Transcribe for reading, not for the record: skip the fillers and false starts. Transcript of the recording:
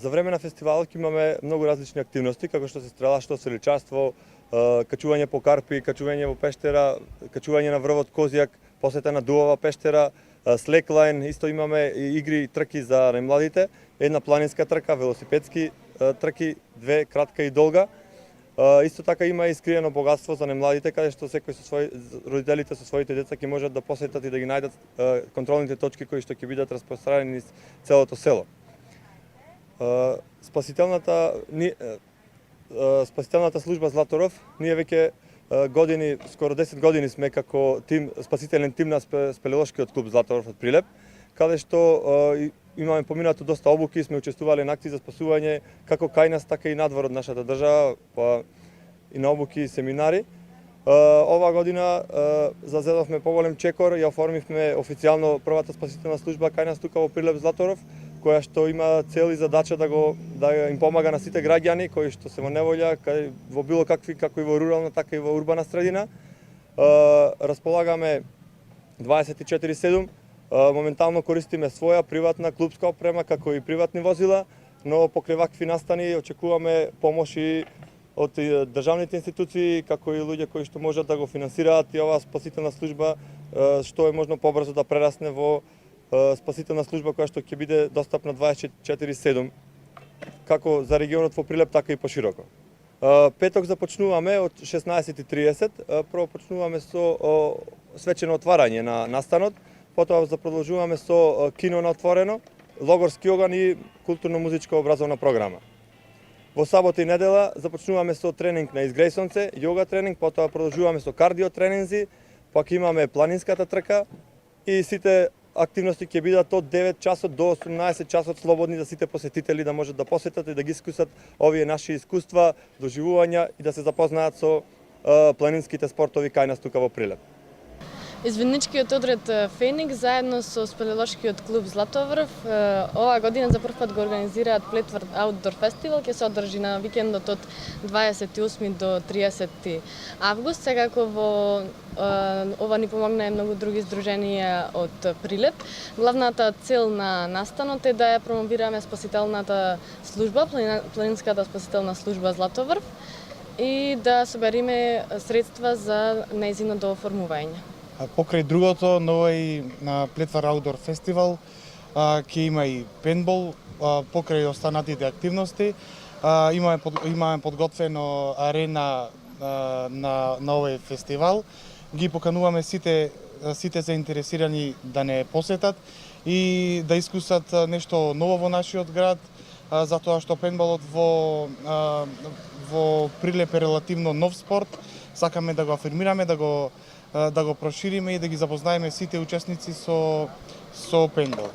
За време на фестивалот имаме многу различни активности, како што се стрелаштво, селичарство, качување по карпи, качување во пештера, качување на врвот Козјак, посета на Дувова пештера, слеклайн, исто имаме и игри и трки за најмладите, една планинска трка, велосипедски трки, две кратка и долга. Исто така има и скриено богатство за најмладите, каде што секој родителите со своите деца ќе можат да посетат и да ги најдат контролните точки кои што ќе бидат распространени низ целото село. Спасителната служба Златоров, ние веќе години, скоро 10 години сме како тим, спасителен тим на спелеолошкиот клуб Златоров од Прилеп, каде што имаме поминато доста обуки, сме учествувале на акции за спасување како кај нас, така и надвор од нашата држава, па и на обуки и семинари. Ова година зазедовме поголем чекор и оформивме официјално првата спасителна служба кај нас тука во Прилеп Златоров, која што има цел и задача да им помага на сите граѓани кои што се во неволја, во било какви, како и во рурална, така и во урбана средина. Располагаме 24/7, моментално користиме своја приватна клубска опрема, како и приватни возила, но покрај вакви настани очекуваме помош и од државните институции, како и луѓе кои што можат да го финансираат и оваа спасителна служба, што е можно побрзо да прерасне во спасителна служба која што ќе биде достапна 24/7, како за регионот во Прилеп, така и пошироко. Петок започнуваме од 16:30, прво почнуваме со свечено отварање на настанот, потоа продолжуваме со кино на отворено, логорски оган и културно-музичка образовна програма. Во сабота и недела започнуваме со тренинг на изгрејсонце, јога тренинг, потоа продолжуваме со кардио тренинзи, пак имаме планинската трка и сите активности ќе бидат од 9 часот до 18 часот слободни за сите посетители да можат да посетат и да ги искусат овие наши искуства, доживувања и да се запознаат со планинските спортови кај нас тука во Прилеп. Извидничкиот одред Феникс заедно со спелеолошкиот клуб Златоврв оваа година за прв пат го организираат Плетвар Аутдор фестивал, ќе се одржи на викендот од 28 до 30 август. Секако во ова ни помогна многу други здруженија од Прилеп. Главната цел на настанот е да ја промовираме спасителната служба, планинската спасителна служба Златоврв и да собериме средства за нејзиното оформување. Покрај другото, на овој Плетвар Аутдор фестивал ќе има и пейнтбол, покрај останатите активности. Имаме подготвено арена на овој фестивал. Ги покануваме сите заинтересирани да не посетат и да искусат нешто ново во нашиот град, затоа што пейнтболот во Прилеп е релативно нов спорт. Сакаме да го афирмираме, да го прошириме и да ги запознаеме сите учесници со пейнтбол.